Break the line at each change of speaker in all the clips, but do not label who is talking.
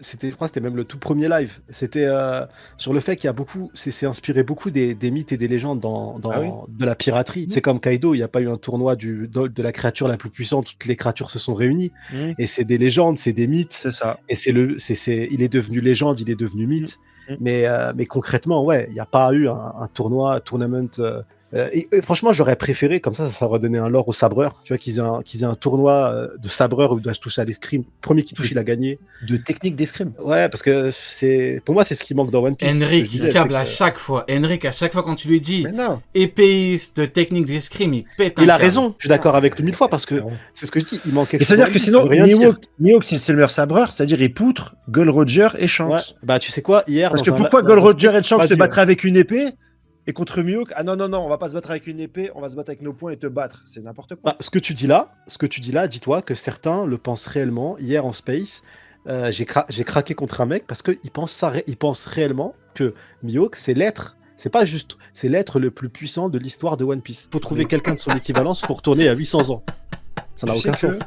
je crois que c'était même le tout premier live. C'était sur le fait qu'il y a beaucoup, c'est inspiré beaucoup des mythes et des légendes
Ah oui.
de la piraterie. C'est comme Kaido, il n'y a pas eu un tournoi de la créature la plus puissante, toutes les créatures se sont réunies. Et c'est des légendes, c'est des mythes.
C'est ça.
Et il est devenu légende, il est devenu mythe.
Mm.
Mais concrètement, ouais, il n'y a pas eu un tournoi, un tournament. Et franchement, j'aurais préféré, comme ça redonnait un lore aux sabreurs, tu vois, qu'ils aient un tournoi de sabreurs où ils doivent se toucher à l'escrime. Premier qui touche, il a gagné.
De technique d'escrime.
Ouais, parce que pour moi, c'est ce qui manque dans One Piece.
Henrik, il câble à chaque fois. Henrik, à chaque fois quand tu lui dis épéiste, technique d'escrime, il pète un
Il a
câble.
raison, je suis d'accord avec lui 1000 fois, parce que c'est ce que je dis, il manque quelque
Et
chose.
c'est-à-dire que sinon, Mihawk, c'est le meilleur sabreur, c'est-à-dire il poutre Gold Roger et Shanks.
Ouais. Bah, tu sais quoi, hier.
Parce que pourquoi Gold Roger et Shanks se battraient avec une épée et contre Mihawk, ah non, on va pas se battre avec une épée, on va se battre avec nos poings et te battre. C'est n'importe quoi.
Bah, ce que tu dis là, dis-toi que certains le pensent réellement. Hier en Space, j'ai craqué contre un mec parce qu'il pense réellement que Mihawk, c'est l'être. C'est pas juste, c'est l'être le plus puissant de l'histoire de One Piece. Faut trouver quelqu'un de son équivalence pour tourner à 800 ans. Ça n'a aucun sens.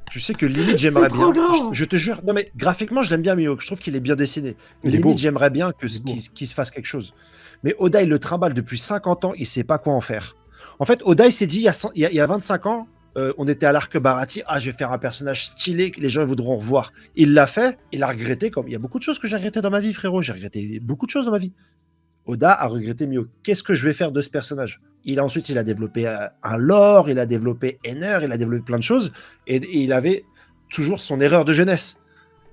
Tu sais que limite j'aimerais bien. Je te jure, non mais graphiquement je l'aime bien Mihawk, je trouve qu'il est bien dessiné. Limite j'aimerais bien qu'il se fasse quelque chose. Mais Oda il le trimballe depuis 50 ans, il sait pas quoi en faire. En fait Oda il s'est dit il y a 25 ans, on était à l'arc Barati, je vais faire un personnage stylé que les gens voudront revoir. Il l'a fait, il a regretté, comme il y a beaucoup de choses que j'ai regretté dans ma vie frérot, j'ai regretté beaucoup de choses dans ma vie. Oda a regretté Mihawk. Qu'est-ce que je vais faire de ce personnage ? Ensuite, il a développé un lore, il a développé Enner, il a développé plein de choses, et il avait toujours son erreur de jeunesse.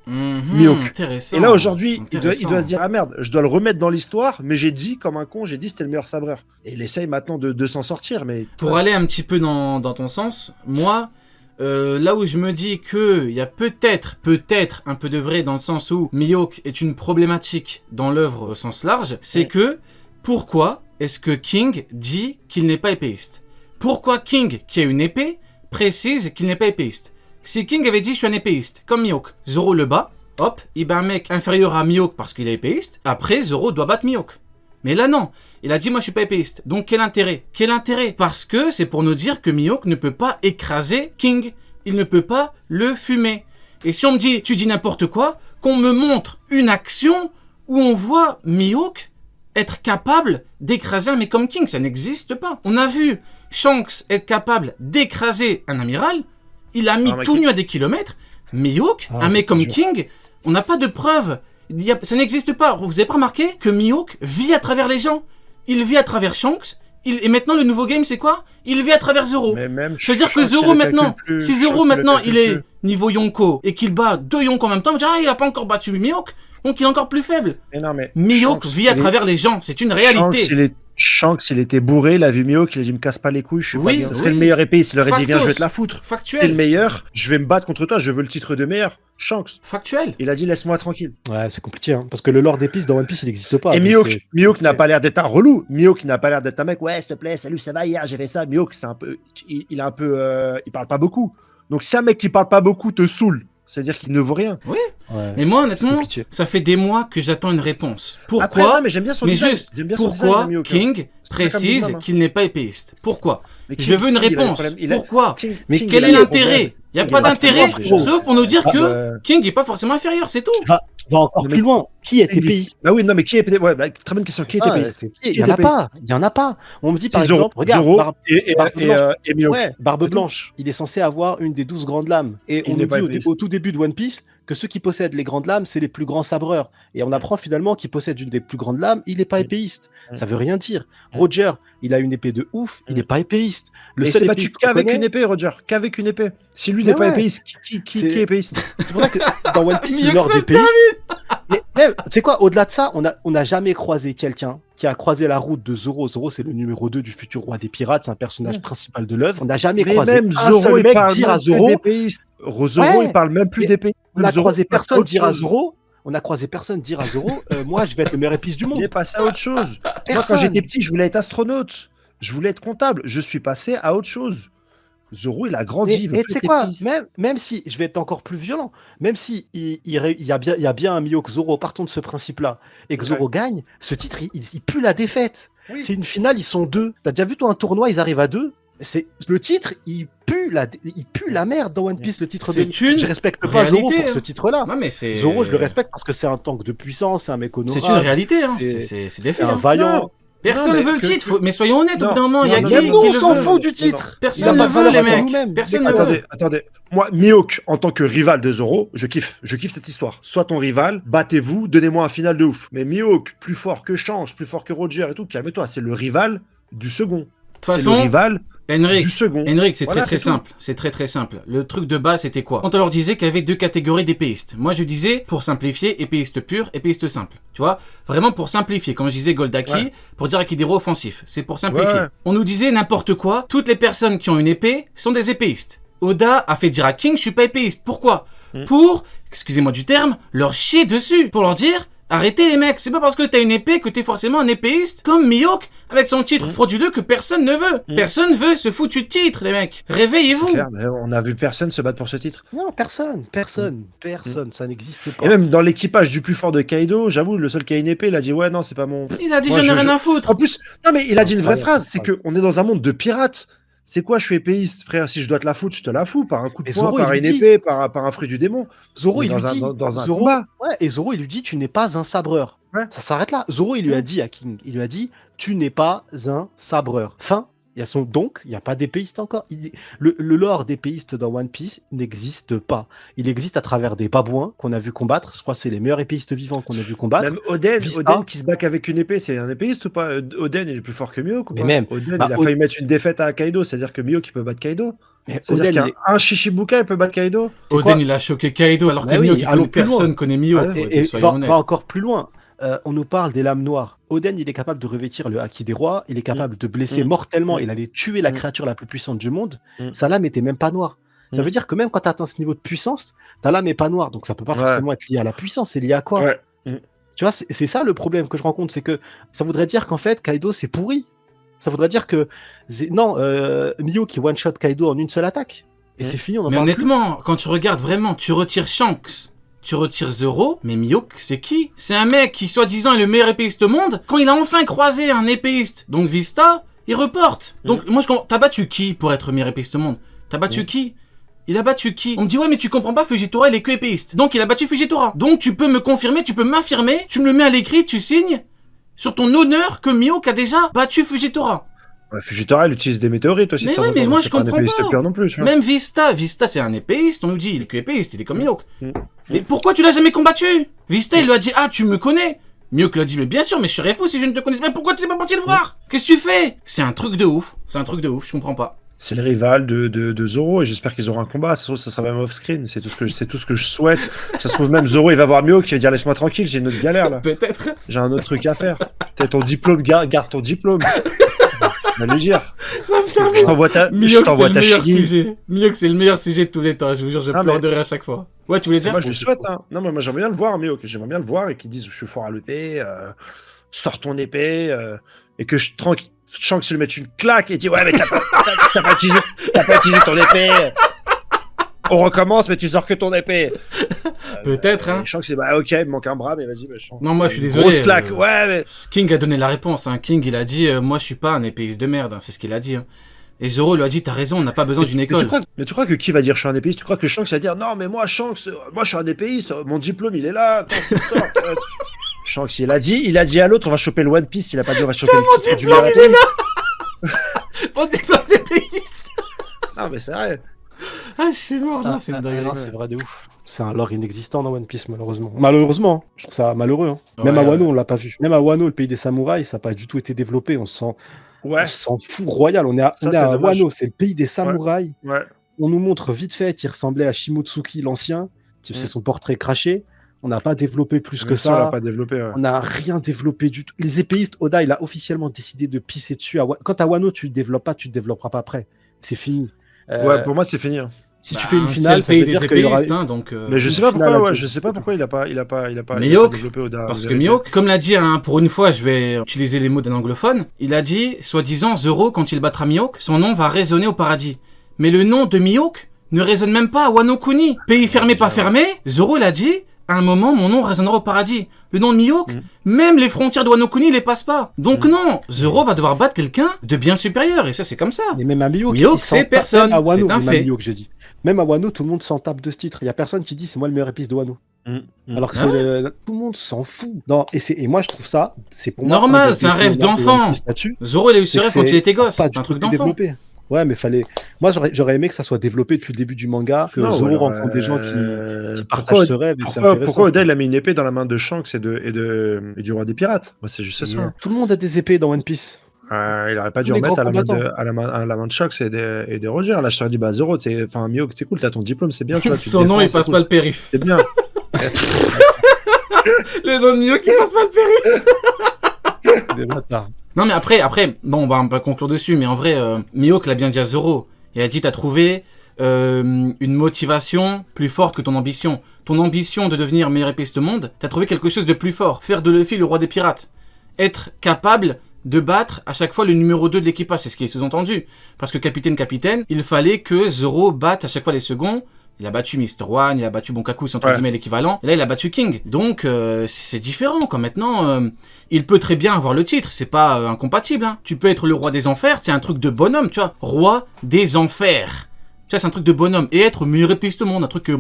Mihawk.
Intéressant.
Et là, aujourd'hui, il doit se dire, ah merde, je dois le remettre dans l'histoire, mais j'ai dit, comme un con, c'était le meilleur sabreur. Et il essaye maintenant de s'en sortir, mais...
Pour aller un petit peu dans ton sens, moi... là où je me dis qu'il y a peut-être un peu de vrai dans le sens où Mihawk est une problématique dans l'œuvre au sens large, c'est que pourquoi est-ce que King dit qu'il n'est pas épéiste ? Pourquoi King, qui a une épée, précise qu'il n'est pas épéiste ? Si King avait dit je suis un épéiste, comme Mihawk, Zoro le bat, hop, il bat un mec inférieur à Mihawk parce qu'il est épéiste, après Zoro doit battre Mihawk. Mais là non, il a dit moi je suis pas épéiste, donc quel intérêt ? Quel intérêt ? Parce que c'est pour nous dire que Mihawk ne peut pas écraser King, il ne peut pas le fumer. Et si on me dit tu dis n'importe quoi, qu'on me montre une action où on voit Mihawk être capable d'écraser un mec comme King, ça n'existe pas. On a vu Shanks être capable d'écraser un amiral, il a mis tout nu à des kilomètres, Mihawk, un mec comme King, on n'a pas de preuves. Ça n'existe pas. Vous avez pas remarqué que Mihawk vit à travers les gens. Il vit à travers Shanks. Et maintenant, le nouveau game, c'est quoi ? Il vit à travers Zoro. Je veux dire que Zoro, maintenant, si Zoro, maintenant, il est niveau Yonko et qu'il bat 2 Yonko en même temps, on va dire, il a pas encore battu Mihawk, donc il est encore plus faible. Mihawk vit à travers les gens, c'est une réalité.
Shanks, il était bourré, il a vu Mihawk, il a dit me casse pas les couilles, je suis pas bien. Ça serait le meilleur épée, il leur aurait dit viens, je vais te la foutre.
Factuel.
T'es le meilleur, je vais me battre contre toi, je veux le titre de meilleur. Shanks.
Factuel.
Il a dit laisse-moi tranquille.
Ouais, c'est compliqué, hein, parce que le lore d'épices dans One Piece, il n'existe pas.
Et Mihawk n'a pas l'air d'être un relou. Mihawk n'a pas l'air d'être un mec, ouais, s'il te plaît, salut, ça va, hier, j'ai fait ça. Mihawk, c'est un peu, il parle pas beaucoup. Donc si un mec qui parle pas beaucoup te saoule, c'est-à-dire qu'il ne vaut rien.
Oui. Ouais, mais moi, honnêtement, ça fait des mois que j'attends une réponse. Pourquoi ?
Après, non, mais j'aime bien son design.
Juste, pourquoi King précise qu'il n'est pas épéiste ? Pourquoi ? Je veux une réponse. Pourquoi ? Mais quel est l'intérêt ? Il n'y a pas d'intérêt, sauf pour nous dire que King n'est pas forcément inférieur, c'est tout.
Va encore plus loin. Qui est épéiste ?
Ah oui, non, mais qui est épéiste ? Ouais, très bonne question. Qui est épéiste ?
Il y en a pas. On me dit par exemple, regarde, Barbe Blanche, il est censé avoir une des 12 grandes lames. Et on nous dit au tout début de One Piece que ceux qui possèdent les grandes lames, c'est les plus grands sabreurs. Et on apprend finalement qu'il possède une des plus grandes lames, il n'est pas épéiste. Ça veut rien dire. Roger, il a une épée de ouf, il n'est pas épéiste.
Il s'est battu qu'avec une épée, Roger. Qu'avec une épée. Si lui n'est pas épéiste, qui est épéiste ?
C'est pour ça que dans One Piece, le lore d'épéiste... Mais même, tu sais quoi, au-delà de ça, on n'a jamais croisé quelqu'un qui a croisé la route de Zoro. Zoro, c'est le numéro 2 du futur roi des pirates, c'est un personnage principal de l'œuvre. On n'a jamais croisé
même
un seul mec dire à Zoro...
Zoro, il parle même plus d'épée.
On n'a croisé personne dire à Zoro... moi je vais être le meilleur épice du monde.
Il est passé à autre chose. Moi quand j'étais petit, je voulais être astronaute. Je voulais être comptable. Je suis passé à autre chose. Zoro, il a grandi.
Et tu sais quoi, même si, je vais être encore plus violent, même si il y a bien un Mihawk Zoro, partons de ce principe-là, et que Zoro gagne, ce titre, il pue la défaite. Oui. C'est une finale, ils sont 2. T'as déjà vu toi un tournoi, ils arrivent à 2 ? le titre, il pue la merde dans One Piece, le titre de
Mihawk.
Je respecte pas Zoro pour ce titre-là.
Non, mais
Zoro, je le respecte parce que c'est un tank de puissance, c'est un mec honorable.
C'est une réalité, hein. C'est des faits.
C'est un vaillant.
Personne ne veut le titre, mais soyons honnêtes, au bout d'un moment, il y a qui
le veut. On s'en fout du titre.
Personne ne veut, les mecs. Personne ne veut.
Attendez. Moi, Mihawk, en tant que rival de Zoro, je kiffe cette histoire. Sois ton rival, battez-vous, donnez-moi un final de ouf. Mais Mihawk, plus fort que Shanks, plus fort que Roger et tout, calme-toi, c'est le rival du second.
De toute façon,
le rival
Henrik,
du second.
Henrik, c'est très simple. C'est très simple. Le truc de base, c'était quoi? Quand on leur disait qu'il y avait deux catégories d'épéistes. Moi, je disais, pour simplifier, épéiste pur, épéiste simple. Tu vois? Vraiment pour simplifier. Comme je disais Goldaki, pour dire Akidero offensif. C'est pour simplifier. Ouais. On nous disait n'importe quoi. Toutes les personnes qui ont une épée sont des épéistes. Oda a fait dire à King, je suis pas épéiste. Pourquoi? Pour, excusez-moi du terme, leur chier dessus. Pour leur dire, arrêtez les mecs, c'est pas parce que t'as une épée que t'es forcément un épéiste comme Mihawk avec son titre frauduleux que personne ne veut. Personne veut ce foutu titre, les mecs. Réveillez-vous.
C'est clair, mais on a vu personne se battre pour ce titre.
Non, personne, ça n'existe pas.
Et même dans l'équipage du plus fort de Kaido, j'avoue, le seul qui a une épée, il a dit ouais non, c'est pas mon.
Il a dit j'en ai rien à foutre.
En plus, non mais il a dit une vraie phrase, c'est que on est dans un monde de pirates. C'est quoi, je suis épéiste, frère? Si je dois te la foutre, je te la fous par un coup de poing, par une épée, par un fruit du démon.
Zoro, il lui dit, et Zoro, il lui dit, tu n'es pas un sabreur. Ouais. Ça s'arrête là. Zoro, il lui a dit à King, il lui a dit, tu n'es pas un sabreur. Fin. Il y a son donc, il n'y a pas d'épéiste encore. Le lore d'épéiste dans One Piece n'existe pas. Il existe à travers des babouins qu'on a vu combattre. Je crois que c'est les meilleurs épéistes vivants qu'on a vu combattre.
Même Oden qui se bat avec une épée, c'est un épéiste ou pas? Oden, il est plus fort que Mihawk ou pas?
Mais même,
Oden, il a failli mettre une défaite à Kaido, c'est-à-dire que Mihawk, il peut battre Kaido. C'est-à-dire qu'un Shichibuka, il peut battre Kaido.
Oden, il a choqué Kaido, alors que Mihawk, personne connaît Mihawk.
Et va encore plus loin. On nous parle des lames noires. Oden, il est capable de revêtir le haki des rois, il est capable de blesser mortellement, il allait tuer la créature la plus puissante du monde. Sa lame était même pas noire. Ça veut dire que même quand tu atteins ce niveau de puissance, ta lame est pas noire, donc ça peut pas forcément être lié à la puissance, c'est lié à quoi? Tu vois, c'est ça le problème que je rencontre, c'est que ça voudrait dire qu'en fait, Kaido, c'est pourri. Ça voudrait dire que... Non, Mihawk qui one-shot Kaido en une seule attaque. Et c'est fini, on en parle plus.
Mais honnêtement, quand tu regardes vraiment, tu retires Shanks, tu retires Zoro, mais Mihawk, c'est qui? C'est un mec qui, soi-disant, est le meilleur épéiste au monde. Quand il a enfin croisé un épéiste, donc Vista, il reporte. Donc, moi, t'as battu qui pour être meilleur épéiste au monde? T'as battu qui? Il a battu qui? On me dit, ouais, mais tu comprends pas, Fujitora, il est que épéiste. Donc, il a battu Fujitora. Donc, tu peux me confirmer, tu peux m'affirmer, tu me le mets à l'écrit, tu signes sur ton honneur que Mihawk a déjà battu Fujitora.
Ouais, Fujitora, il utilise des météorites aussi.
Mais ouais, mais moi je comprends pas.
Non plus,
même Vista c'est un épéiste, on nous dit il est que épéiste, il est comme Mihawk. Mais pourquoi tu l'as jamais combattu? Vista il lui a dit, ah tu me connais? Mihawk lui a dit, mais bien sûr, mais je serais fou si je ne te connaissais. Mais pourquoi tu n'es pas parti le voir? Qu'est-ce que tu fais? C'est un truc de ouf, je comprends pas.
C'est le rival de Zoro et j'espère qu'ils auront un combat. Ça sera même off-screen. C'est tout ce que je souhaite. Ça se trouve même Zoro il va voir Mihawk qui va dire laisse-moi tranquille, j'ai une autre galère là.
Peut-être.
J'ai un autre truc à faire. T'as ton diplôme, garde ton diplôme. Je vais lui dire.
Ça me termine.
Je t'envoie ta
sujet. Mihawk c'est le meilleur sujet de tous les temps. Je vous jure, je pleure de rire à chaque fois. Ouais, tu voulais dire?
Moi je le souhaite. Hein. Non, mais moi j'aimerais bien le voir Mihawk. J'aimerais bien le voir et qu'il dise je suis fort à l'épée. Sors ton épée et que je Shanks lui mette une claque et dit ouais mais t'as pas utilisé ton épée. On recommence mais tu sors que ton épée.
Peut-être hein.
Shanks c'est bah ok il me manque un bras mais vas-y Shanks.
Non moi je suis désolé.
Grosse claque ouais mais.
King a donné la réponse hein. King il a dit moi je suis pas un épéiste de merde hein. C'est ce qu'il a dit hein. Et Zoro lui a dit t'as raison on n'a pas besoin d'une école.
Mais tu crois que qui va dire je suis un épéiste? Tu crois que Shanks va dire non mais moi Shanks moi je suis un épéiste mon diplôme il est là. Shanks il a dit à l'autre on va choper le One Piece, il a pas dit on va choper le titre du meilleur épéiste.
Mon diplôme d'épéiste.
Non mais c'est vrai.
Ah je suis mort là, c'est une dinguerie.
C'est vrai de ouf. C'est un lore inexistant dans One Piece malheureusement. Je trouve ça malheureux hein. Même à Wano on l'a pas vu. Même à Wano le pays des samouraïs ça n'a pas du tout été développé. On s'en fout royal. On est à Wano, c'est le pays des samouraïs.
Ouais.
On nous montre vite fait il ressemblait à Shimotsuki l'ancien. C'est son portrait craché. On n'a pas développé plus que ça.
On l'a pas développé. Ouais.
On n'a rien développé du tout. Les épéistes, Oda, il a officiellement décidé de pisser dessus. Quand à Wano, tu le développes pas, tu le développeras pas après. C'est fini.
Ouais, pour moi, c'est fini. Hein.
Si tu fais une finale,
c'est le pays des épéistes, hein, donc.
Mais je sais pas pourquoi. Je sais pas pourquoi il a pas
développé Oda. Parce que Mihawk, comme l'a dit, hein, pour une fois, je vais utiliser les mots d'un anglophone. Il a dit, soi-disant, Zoro, quand il battra Mihawk, son nom va résonner au paradis. Mais le nom de Mihawk ne résonne même pas à Wano Kuni. Pays fermé, pas fermé. Zoro l'a dit. à un moment, mon nom résonnera au paradis. Le nom de Mihawk, même les frontières de Wano Kuni, il les passe pas. Donc non, Zoro va devoir battre quelqu'un de bien supérieur, et ça, c'est comme ça.
Et même à Mihawk,
c'est personne, c'est un fait.
Mihawk, j'ai dit. Même à Wano, tout le monde s'en tape de ce titre. Il y a personne qui dit c'est moi le meilleur épice de Wano. Alors que tout le monde s'en fout. Non, et moi je trouve ça, c'est pour moi
normal, c'est un rêve d'enfant. Zoro il a eu ce rêve quand il était gosse, c'est un truc d'enfant.
Ouais, mais fallait. Moi j'aurais aimé que ça soit développé depuis le début du manga, que Zoro rencontre des gens qui partagent ce rêve.
Pourquoi Oda il a mis une épée dans la main de Shanks et du roi des pirates? Moi c'est juste ça.
Tout le monde a des épées dans One Piece.
Il aurait pas dû remettre à la main de Shanks et de Roger. Là je t'aurais dit bah Zoro, Mihawk, c'est cool, t'as ton diplôme, c'est bien. Tu vois,
son nom il passe pas le périph'.
C'est bien.
Le nom de Mihawk il passe pas le périph'.
Des bâtards.
Non mais après, bon on va un peu conclure dessus, mais en vrai, Mihawk l'a bien dit à Zoro. Il a dit t'as trouvé une motivation plus forte que ton ambition. Ton ambition de devenir meilleur épéiste au monde, t'as trouvé quelque chose de plus fort. Faire de Luffy le roi des pirates. Être capable de battre à chaque fois le numéro 2 de l'équipage, c'est ce qui est sous-entendu. Parce que capitaine, il fallait que Zoro batte à chaque fois les seconds. Il a battu Mr. One, il a battu Bonkaku, c'est entre guillemets l'équivalent. Et là, il a battu King. Donc, c'est différent. Quand maintenant, il peut très bien avoir le titre. C'est pas incompatible. Hein. Tu peux être le roi des enfers. C'est un truc de bonhomme, tu vois. Roi des enfers. Tu vois, c'est un truc de bonhomme. Et être meilleur épéiste au monde. Un truc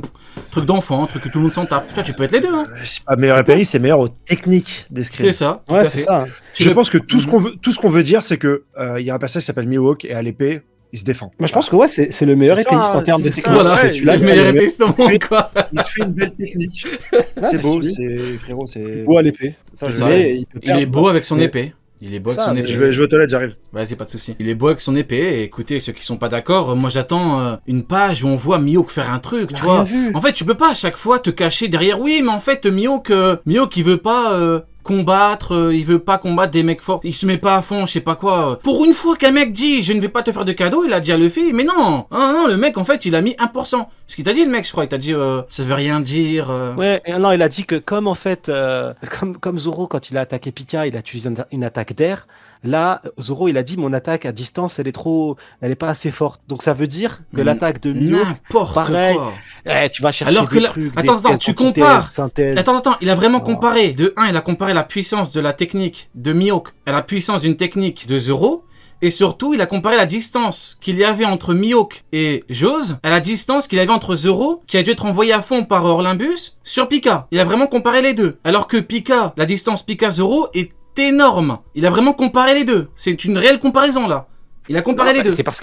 d'enfant, un truc que tout le monde s'en tape. Tu vois, tu peux être les deux. Hein.
C'est pas meilleur épéiste, c'est meilleur aux techniques d'escrime.
C'est ça.
Ouais, c'est ça.
Je pense que tout ce qu'on veut dire, c'est que il y a un personnage qui s'appelle Mihawk et à l'épée, il se défend.
Moi, je pense que c'est le meilleur épéiste en termes de technique.
Voilà, c'est le meilleur épéiste au monde, quoi.
Il fait une belle technique. C'est beau, frérot, c'est
beau à l'épée.
Il est beau avec son épée. Il est beau avec son épée.
Je vais aux toilettes, j'arrive.
Vas-y, pas de souci. Il est beau avec son épée. Et écoutez, ceux qui sont pas d'accord, moi j'attends une page où on voit Mihawk faire un truc, tu vois. En fait, tu peux pas à chaque fois te cacher derrière. Oui, mais en fait, Mihawk il veut pas combattre, il veut pas combattre des mecs forts. Il se met pas à fond, je sais pas quoi. Pour une fois qu'un mec dit je ne vais pas te faire de cadeau, il a dit à Luffy, mais non, non, le mec en fait il a mis 1%. Ce qu'il t'a dit le mec, je crois, il t'a dit ça veut rien dire.
Ouais, non, il a dit que comme en fait, comme Zoro quand il a attaqué Pika, il a utilisé une attaque d'air. Là, Zoro, il a dit mon attaque à distance, elle est pas assez forte. Donc ça veut dire que l'attaque de Mihawk, pareil. Tu vas chercher des trucs.
Attends, tu compares. Attends, il a vraiment comparé. De 1, il a comparé la puissance de la technique de Mihawk à la puissance d'une technique de Zoro. Et surtout, il a comparé la distance qu'il y avait entre Mihawk et Jose à la distance qu'il y avait entre Zoro, qui a dû être envoyé à fond par Orlimbus, sur Pika. Il a vraiment comparé les deux. Alors que Pika, la distance Pika-Zoro est énorme. Il a vraiment comparé les deux. C'est une réelle comparaison là. Il a comparé les deux.
C'est parce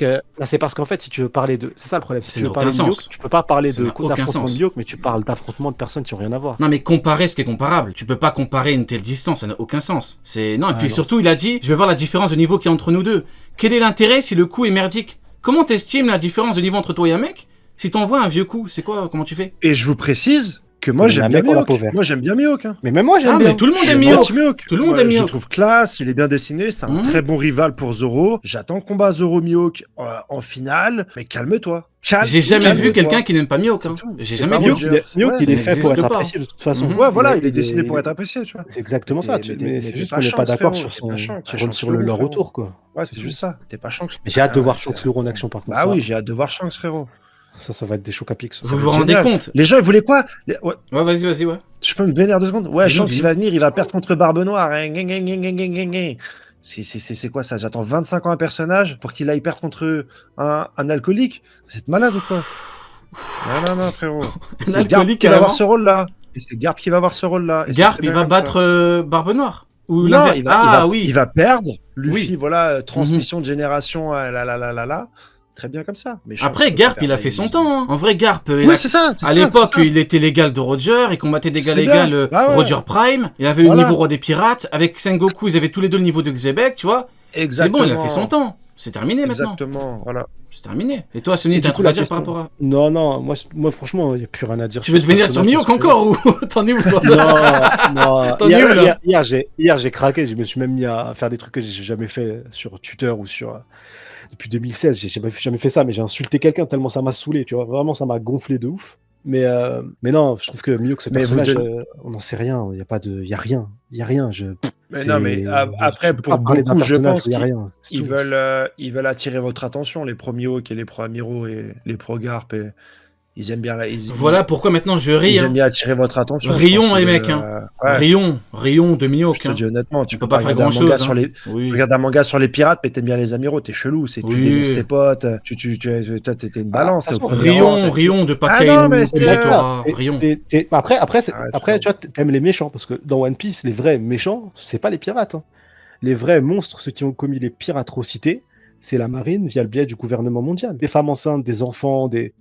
qu'en fait, si tu veux parler de, c'est ça le problème. Si tu veux parler de Mihawk, tu peux pas parler d'affrontement de Mihawk, mais tu parles d'affrontement de personnes qui ont rien à voir.
Non, mais comparer ce qui est comparable. Tu peux pas comparer une telle distance, ça n'a aucun sens. Et puis surtout, il a dit, je vais voir la différence de niveau qu'il y a entre nous deux. Quel est l'intérêt si le coup est merdique? Comment t'estimes la différence de niveau entre toi et un mec? Si t'envoies un vieux coup, c'est quoi? Comment tu fais?
Et je vous précise que moi j'aime bien Mihawk. Moi j'aime bien Mihawk. Hein.
Mais même moi j'aime bien.
Mais tout le monde aime Mihawk.
Tout le monde aime Mihawk. Je le trouve classe, il est bien dessiné, c'est un très bon rival pour Zoro. J'attends le combat Zoro-Mihawk en finale, mais calme-toi.
J'ai jamais vu quelqu'un qui n'aime pas Mihawk. Hein. J'ai jamais vu.
Mihawk, il est fait pour être apprécié de toute façon.
Ouais, voilà, il est dessiné pour être apprécié, tu vois.
C'est exactement ça. Mais c'est juste qu'on n'est pas d'accord sur le leur retour, quoi.
Ouais, c'est juste ça. T'es pas Shanks.
J'ai hâte de voir Shanks le en action par contre.
Ah oui, j'ai hâte de voir Shanks, frérot.
Ça va être des chocs à pics.
Vous vous rendez compte?
Les gens, ils voulaient quoi?
Ouais, vas-y, ouais.
Je peux me vénérer 2 secondes? Ouais, Shanks, il va venir, il va perdre contre Barbe Noire. C'est quoi ça? J'attends 25 ans un personnage pour qu'il aille perdre contre un alcoolique? Vous êtes malade ou quoi? Non, frérot. C'est Garp qui va avoir ce rôle-là. Et c'est Garp qui va avoir ce rôle-là.
Garp, il va battre Barbe Noire?
Ou non, il va perdre. Luffy, voilà, transmission de génération, très bien comme ça. Mais
après, Garp, il a fait son temps. Hein. En vrai, Garp,
c'est ça.
À l'époque, il était l'égal de Roger, il combattait d'égal à égal Roger Prime, il avait le niveau roi des pirates, avec Sengoku, ils avaient tous les deux le niveau de Xebec, tu vois. C'est bon, il a fait son temps. C'est terminé maintenant.
Exactement, voilà.
C'est terminé. Et toi, Sony, t'as un truc à dire par rapport à...
Non, moi franchement, il n'y a plus rien à dire.
Tu veux devenir sur Mihawk encore ou t'en es où toi?
Non. Hier, j'ai craqué, je me suis même mis à faire des trucs que j'ai jamais fait sur Twitter ou sur... Depuis 2016, j'ai jamais fait ça, mais j'ai insulté quelqu'un tellement ça m'a saoulé, tu vois. Vraiment, ça m'a gonflé de ouf. Mais non, je trouve que Mihawk, ce personnage, on n'en sait rien. Il y a rien.
Mais non, mais après, pour beaucoup, je pense qu'ils veulent attirer votre attention, les pro Mihawk et les pro Amiro et les pro Garp. Ils aiment bien
Voilà pourquoi maintenant je ris.
Ils aiment bien attirer votre attention.
Rions les mecs, Rions de Mihawk.
Je te dis honnêtement, tu peux
pas faire grand chose.
Tu regardes un manga sur les pirates, mais t'aimes bien les amiraux, t'es chelou, tu dénonces tes potes, t'es une balance.
Rions de pas Rions.
Après, tu vois, t'aimes les méchants, parce que dans One Piece, les vrais méchants, c'est pas les pirates. Les vrais monstres, ceux qui ont commis les pires atrocités, c'est la marine via le biais du gouvernement mondial. Des femmes enceintes, des enfants, des...